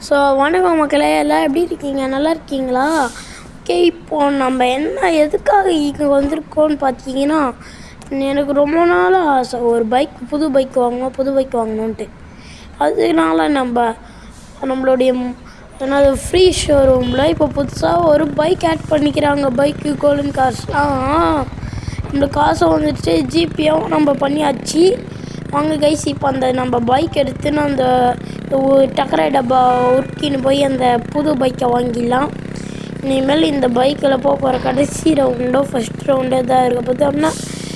So வணக்கம் மக்களே, எல்லாம் எப்படி இருக்கீங்க? நல்லா இருக்கீங்களா? ஓகே, இப்போது நம்ம எதுக்காக இங்கே வந்திருக்கோன்னு பார்த்தீங்கன்னா, எனக்கு ரொம்ப நாளாக ஆசை ஒரு புது பைக் வாங்கணுன்ட்டு. அதனால நம்மளுடைய ஃப்ரீ ஷோரூமில் இப்போ புதுசாக ஒரு பைக் ஆட் பண்ணிக்கிறாங்க. பைக்கு கோல்டன் கார்ஸ்லாம் இந்த காசை வந்துட்டு ஜிபியாகவும் நம்ம பண்ணியாச்சு. வாங்க கைஸ், இப்போ நம்ம பைக் எடுத்துன்னு அந்த டக்கரை டப்பா உருக்கின்னு போய் அந்த புது பைக்கை வாங்கிடலாம். இனிமேல் இந்த பைக்கில் போகிற கடைசி ஃபஸ்ட் ரவுண்டே தான் இருக்க போது. அப்படின்னா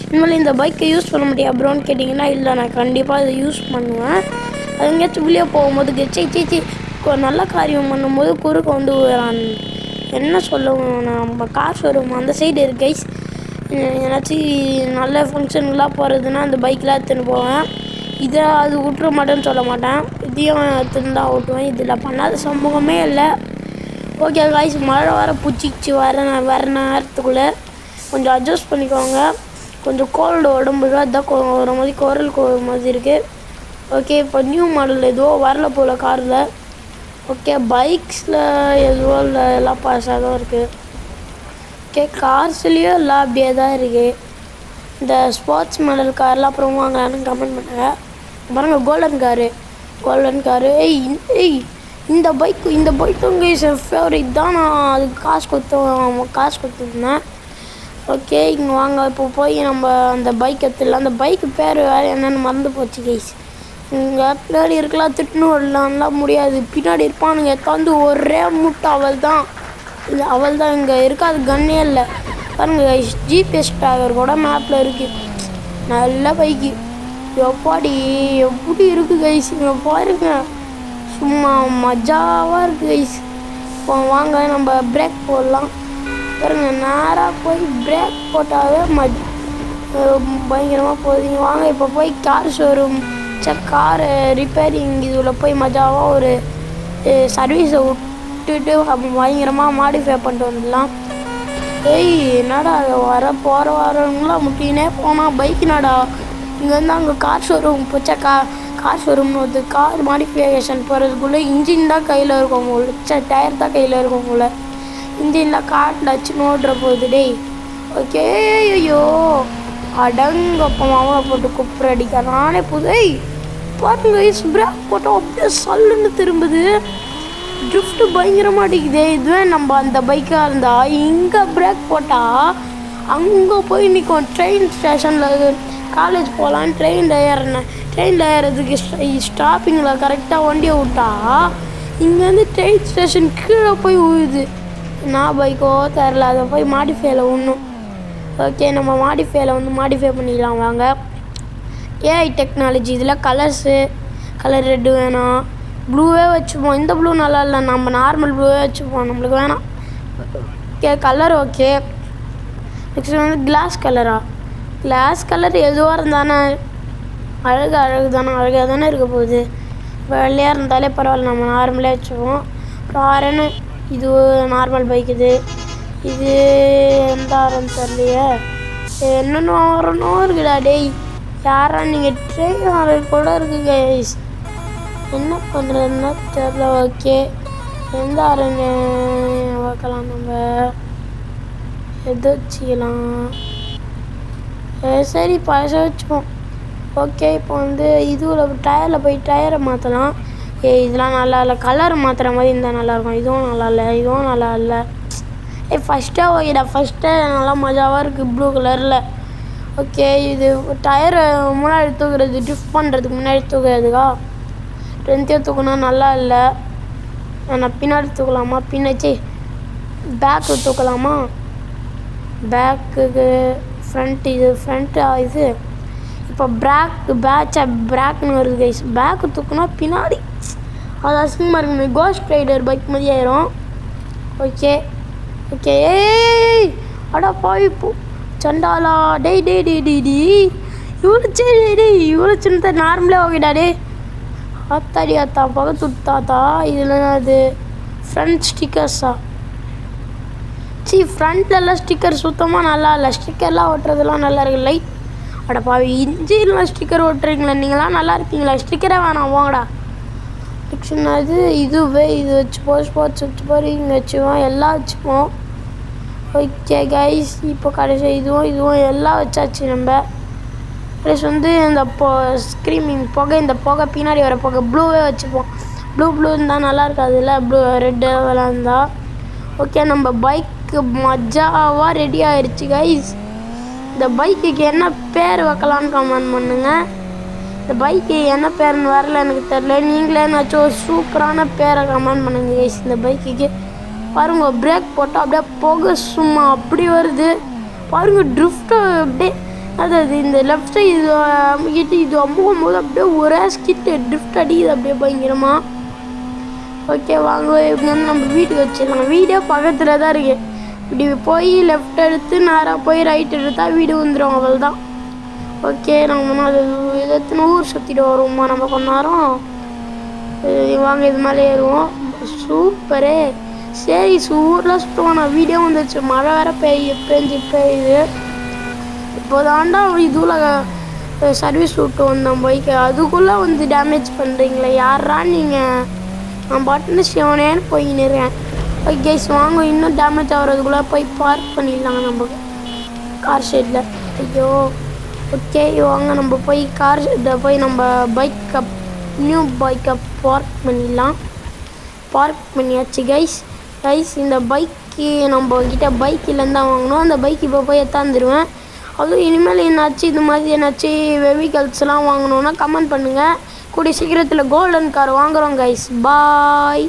இனிமேல் இந்த பைக்கை யூஸ் பண்ண முடியாது அப்புறம்னு கேட்டிங்கன்னா, இல்லை, நான் கண்டிப்பாக இதை யூஸ் பண்ணுவேன். அது எங்கேயாச்சும் வெளியே போகும்போது சீச்சி நல்ல காரியம் பண்ணும்போது குறுக்க வந்து என்ன சொல்லுவோம், நம்ம கார் ஷோரூம் அந்த சைடு இருக்கு கைஸ். ஏன்னாச்சும் நல்ல ஃபங்க்ஷனுக்குலாம் போகிறதுனா அந்த பைக்கெலாம் எடுத்துன்னு போவேன். இதை அது விட்டுற மாட்டேன்னு சொல்ல மாட்டேன், இதையும் எடுத்துன்னு தான் ஓட்டுவேன். இதில் பண்ணாத சமூகமே இல்லை. ஓகே காய்ஸ், மழை வர பூச்சிச்சு வர நேரத்துக்குள்ளே கொஞ்சம் அட்ஜஸ்ட் பண்ணிக்கோங்க. கொஞ்சம் கோல்டு உடம்புக்கு அதுதான் ஒரு மாதிரி குரல் மாதிரி இருக்குது. ஓகே, இப்போ நியூ மாடல் எதுவோ வரல போல் காரில். ஓகே, பைக்ஸில் எதுவோ இல்லை, எல்லாம் பாஸாக தான் இருக்குது. ஓகே, கார்ஸ்லேயும் எல்லாம் அப்படியே தான் இருக்குது. இந்த ஸ்போர்ட்ஸ் மாடல் கார்லாம் அப்புறம் வாங்கலான்னு கமெண்ட் பண்ணுங்க. பாருங்க, கோல்டன் காரு. இந்த பைக்கு உங்கள் ஃபேவரட் தான். நான் அதுக்கு காசு கொடுத்துருந்தேன். ஓகே, இங்கே வாங்க, இப்போ போய் நம்ம அந்த பைக் எடுத்துடலாம். அந்த பைக்கு பேர் வேறு என்னென்னு மறந்து போச்சு கைஸ். இங்கே பின்னாடி இருக்கலாம், திட்டுன்னு விடலாம்லாம் முடியாது. பின்னாடி இருப்பானுங்க எத்தாந்து ஒரே முட்டை. அவள் தான் இங்கே இருக்காது, கன்னே இல்லை. பாருங்க கைஸ், ஜிபிஎஸ் டிராகர் கூட மேப்பில் இருக்குது. நல்ல பைக்கு எப்படி இருக்குது கைஸ், இங்கே பாருங்க, சும்மா மஜாவாக இருக்குது கைஸ். இப்போ வாங்க நம்ம பிரேக் போடலாம். பாருங்க, நேராக போய் பிரேக் போட்டாவே பயங்கரமாக போகுதுங்க. வாங்க இப்போ போய் கார் ஷோரூம் கார் ரிப்பேரிங் இதில் போய் மஜாவாக ஒரு சர்வீஸை விட்டுட்டு பயங்கரமாக மாடிஃபை பண்ணிட்டு வந்துடலாம். என்னடா அதை போகிற வரவங்களாம் முட்டினே போனால் பைக் நடா. இங்கேருந்து அங்கே கார் ஷோரூம் போச்சா, கார் ஷோரூம்னு வந்து கார் மாடிஃபிகேஷன் போகிறதுக்குள்ளே இன்ஜின் தான் கையில் இருக்கும் போல, டயர் தான் கையில் இருக்கும் போல். இன்ஜினில் காட்டில் வச்சு நோடுற போகுது டேய். ஓகே, ஐயோ அடங்கப்பமாவை போட்டு குப்புற அடிக்க நானே பாருங்க, பிரேக் போட்டோம் அப்படியே சல்லுன்னு திரும்புது. ட்ரிஃப்ட்டு பயங்கரமாக அடிக்குது. இதுவே நம்ம அந்த பைக்காக இருந்தால் இங்கே பிரேக் போட்டால் அங்கே போய் நிற்கும். ட்ரெயின் ஸ்டேஷனில் காலேஜ் போகலான்னு ட்ரெயினில் ஏறதுக்கு ஸ்டாப்பிங்கில் கரெக்டாக வண்டியை விட்டா இங்கேருந்து ட்ரெயின் ஸ்டேஷன் கீழே போய் உழுது. நான் பைக்கோ தெரில, அதை போய் மாடிஃபைல ஒன்றும். ஓகே, நம்ம மாடிஃபை பண்ணிக்கலாம் வாங்க. ஏஐ டெக்னாலஜி இதில் கலர் ரெட்டு வேணாம், ப்ளூவே வச்சுப்போம். இந்த ப்ளூ நல்லா இல்லை, நம்ம நார்மல் ப்ளூவே வச்சுப்போம், நம்மளுக்கு வேணாம். Okay, colour okay. நெக்ஸ்ட் வந்து கிளாஸ் கலர் எதுவாக இருந்தானே அழகாக தானே இருக்க போகுது. வெள்ளையாக இருந்தாலே பரவாயில்ல, நம்ம நார்மலே வச்சுப்போம். அப்புறம் ஆரன்னு இது நார்மல் பைக். இது எந்த ஆரன்னு தெரியலையே, என்னென்ன ஆரணும் இருக்குடா டேய். யாரா நீங்கள்? ட்ரெயின் ஆரன் கூட இருக்குது கைஸ், என்ன பண்ணுறதுன்னா தெரில. ஓகே, எந்த ஆரன்னு பார்க்கலாம், நம்ம எது வச்சுக்கலாம். சரி, பழச வச்சுப்போம். ஓகே, இப்போ வந்து இதுவில் டயரில் போய் டயரை மாற்றலாம். இதெல்லாம் நல்லா இல்லை, கலர் மாற்றுற மாதிரி இருந்தால் நல்லாயிருக்கும். இதுவும் நல்லா இல்லை. ஃபஸ்ட்டே ஓகேடா, நல்லா மஜாவாக இருக்குது ப்ளூ கலரில். ஓகே, இது டயரை முன்னாடி தூக்குறது, ட்ரிஃப்ட் பண்ணுறதுக்கு முன்னாடி தூக்குறதுக்கா ரெண்டையும் தூக்குனா நல்லா இல்லை. நான் பின்னாடி தூக்கலாமா, பேக்கு தூக்கலாமா, பேக்குக்கு ஃப்ரண்ட்டு இது இப்போ பிரேக்னு வருது கைஸ். பேக்கு தூக்குனா பின்னாடி அது அசிங்கமாக இருக்குமே, கோஸ்ட் ரைடர் பைக் மாதிரி ஆயிரும். ஓகே, அடா போய் சண்டாலா டேய் இவ்வளோ சின்ன நார்மலே ஓகேடா டே. அத்தா பக்கத்து விட்டாத்தா. இதில் அது ஃப்ரண்ட் ஸ்டிக்கர்ஸா? ஃப்ரண்ட்லலாம் ஸ்டிக்கர் சுத்தமாக நல்லா இல்லை. ஸ்டிக்கர்லாம் ஓட்டுறதுலாம் நல்லா இருக்குது. லைட் அடப்பா, இன்ஜின்லாம் ஸ்டிக்கர் ஓட்டுறீங்களா நீங்களாம்? நல்லா இருப்பீங்களா? ஸ்டிக்கரே வேணாம், வாங்கடா. என்னது இதுவே இது வச்சுப்போம், ஸ்போர்ட்ஸ் வச்சுப்போம், இங்கே வச்சுப்போம், எல்லாம் வச்சுப்போம். ஓகே கைஸ், இப்போ கடைசி இதுவும் எல்லாம் வச்சாச்சு. நம்ம ப்ளஸ் வந்து இந்த ஸ்க்ரீமிங் புகை, இந்த புகை பின்னாடி வர புகை ப்ளூவே வச்சுப்போம். ப்ளூ இருந்தால் நல்லா இருக்காதுல்ல, ப்ளூ ரெட்டு விளாண்டா. ஓகே, நம்ம பைக்கு மஜாவாக ரெடி ஆயிடுச்சு கைஸ். இந்த பைக்குக்கு என்ன பேர் வைக்கலான்னு கமெண்ட் பண்ணுங்க. இந்த பைக்கு என்ன பேர்னு வரல எனக்கு தெரில. நீங்களே ஏதாச்சும் ஒரு சூப்பரான பேரை கமெண்ட் பண்ணுங்க கைஸ். இந்த பைக்குக்கு பாருங்க, பிரேக் போட்டால் அப்படியே புகை சும்மா அப்படி வருது பாருங்க. ட்ரிஃப்ட்டு அப்படியே அதாவது இந்த லெஃப்ட் சைடு இது அம்பும் போது அப்படியே ஒரே ஸ்கிட்டு ட்ரிஃப்ட் அடிக்குது அப்படியே பயங்கரமாக. ஓகே வாங்க, இப்படி வந்து நம்ம வீட்டுக்கு வச்சிடலாம். வீடே பக்கத்தில் தான் இருக்குது. இப்படி போய் லெஃப்ட் எடுத்து நேராக போய் ரைட் எடுத்தால் வீடு வந்துடும், அவள் தான். ஓகே, நம்ம அது எத்தனை ஊர் சுற்றிட்டு வருவோமா நம்ம கொஞ்ச நேரம். வாங்க இது மேலே ஏறுவோம். சூப்பரே. சரி, ஊரில் சுற்றுவோம். நான் வீடியோ வந்துச்சு. மழை வேறு பெய்யுது. இப்போ தாண்டா இதுவில் சர்வீஸ் விட்டு வந்தோம் பைக்கு, அதுக்குள்ளே வந்து டேமேஜ் பண்ணுறீங்களே யாரா நீங்கள்? நான் பட்டுன்னு சிவனேன்னு போயின்னுறேன். ஓகே கைஸ், வாங்க இன்னும் டேமேஜ் ஆகிறதுக்குள்ளே போய் பார்க் பண்ணிடலாங்க நம்ம கார் ஷெட்டில். ஐயோ, ஓகே வாங்க நம்ம போய் கார் ஷெட்டில் போய் நம்ம நியூ பைக்கை பார்க் பண்ணிடலாம். பார்க் பண்ணியாச்சு கைஸ். இந்த பைக்கு நம்ம கிட்ட பைக்கிலேருந்து தான் வாங்கணும். அந்த பைக் இப்போ போய் எத்தாந்துருவேன். அதுவும் இனிமேல் என்னாச்சு இது மாதிரி என்னாச்சும் வெஹிக்கல்ஸ்லாம் வாங்கணுன்னா கமெண்ட் பண்ணுங்கள். கூடிய சீக்கிரத்தில் கோல்டன் கார் வாங்குகிறோம் கைஸ். பாய்.